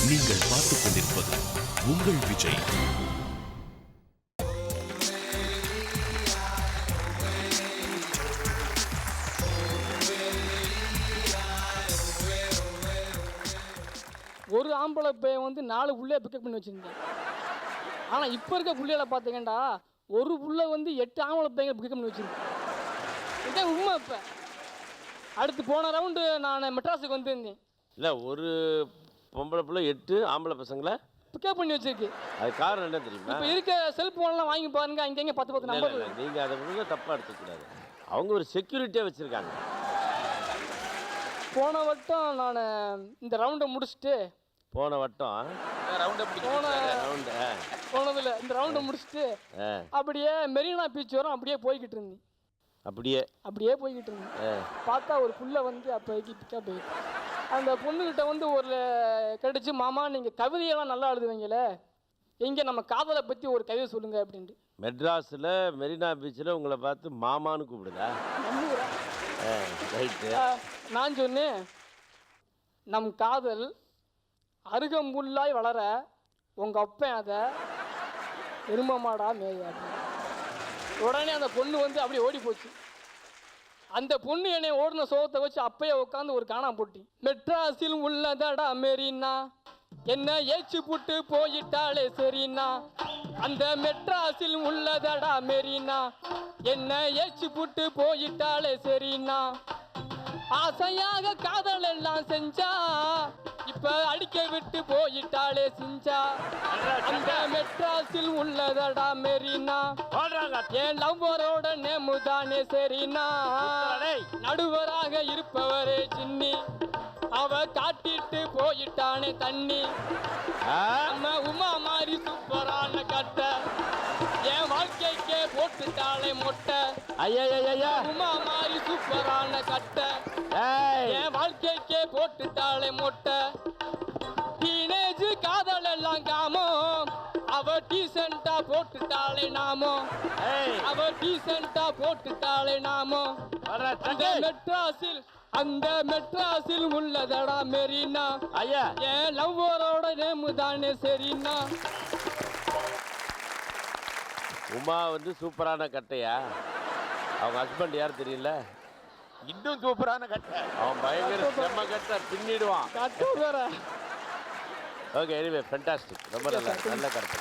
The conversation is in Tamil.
நீங்கள் பார்த்துக் கொண்டிருப்பது உங்கள் விஜய். ஒரு ஆம்பளை பையன் வந்து 4 புள்ளைய பிக்கப் பண்ணி வச்சிருந்தேன். ஆனால் இப்போ இருக்க புள்ளைகளை பார்த்தீங்கன்னா ஒரு புள்ள வந்து 8 ஆம்பளை பையங்களை பிக்கப் பண்ணி வச்சிருக்கேன். இதான் உண்மை. இப்போ அடுத்து போன ரவுண்டு நான் மெட்ராஸுக்கு வந்திருந்தேன். இல்லை, ஒரு பொம்பளை பிள்ளை 8 ஆம்பளை பசங்களை பிக்கப் பண்ணி வச்சிருக்கு. அது காரணம் என்ன தெரியுமா? இப்போ இருக்க செல்ஃபோன்லாம் வாங்கி பாருங்க, அங்கங்கே 10 நம்பர். நீங்கள் அதை வந்து தப்பாக எடுத்துக்கூடாது. அவங்க ஒரு செக்யூரிட்டியாக வச்சுருக்காங்க. போன வட்டம் நான் இந்த ரவுண்டை முடிச்சுட்டு போனதில்லை, இந்த ரவுண்டை முடிச்சுட்டு அப்படியே மெரினா பீச் வரும் அப்படியே போய்கிட்டு இருந்தேன். அப்படியே போய்கிட்டு இருந்தேன். பார்த்தா ஒரு புள்ள வந்து அப்போதைக்கு பிக்கப் போயிட்டு அந்த பொண்ணுக்கிட்ட வந்து ஒரு கடிச்சு, மாமா நீங்கள் கவிதையெல்லாம் நல்லா எழுதுவீங்களே, எங்கே நம்ம காதலை பற்றி ஒரு கவிதை சொல்லுங்க அப்படின்ட்டு. மெட்ராஸில் மெரினா பீச்சில் உங்களை பார்த்து மாமான்னு கூப்பிடுதா? ரைட்டு. நான் சொன்னேன், நம் காதல் அருகம்புல்லாய் வளர உங்கள் அப்பன் அதை எருமமாடா மேய. உடனே அந்த பொண்ணு வந்து அப்படியே ஓடி போச்சு. அந்த பொண்ணு என்னை ஓடின சோகத்தை வச்சு அப்பயே உட்காந்து ஒரு காணாம போட்டி. மெட்ராஸில் உள்ளதடா மெரினா, என்ன ஏச்சு புட்டு போயிட்டாலே சரிண்ணா. அந்த மெட்ராஸில் உள்ளதடா மெரினா, என்ன ஏச்சு புட்டு போயிட்டாலே சரிண்ணா. ஆசையாக காதல் எல்லாம் செஞ்சா, இப்ப அடிக்க விட்டு போயிட்டாலே சிஞ்சா. அந்த மெட்ராஸில் உள்ளதடா மெரினா, என் லவ்வரோட நேமு தானே சரிண்ணா. நடுவராக இருப்பவரே சின்னி, அவ காட்டிட்டு போயிட்டானே தண்ணி. நம்ம உமா மாதிரி சூப்பரான கட்டை, என் வாழ்க்கைக்கே போட்டுட்டாலே மொட்டை. உமா மாதிரி சூப்பரான கட்டை, என் வாழ்க்கைக்கே போட்டுட்டாலே மொட்டை. டீனேஜ் காதல் எல்லாம் காமோ, அவ டீசெண்டா போட்டுட்டாலே நாமோ. அவ டீசெண்டா போட்டுட்டாலே நாமோ. அந்த மெட்ராஸில் உள்ளதடா மெரினா, என் லவ்வரோட நேமு தானே சரிண்ணா. உமா வந்து சூப்பரான கட்டையா? அவங்க ஹஸ்பண்ட் யார் தெரியல? இன்னும் சூப்பரான கட்டை. அவன் பயங்கர செம்ம கட்டை, பின்னிடுவான். கட்டு வேற. Okay, anyway fantastic. ரொம்ப நல்ல கருத்து.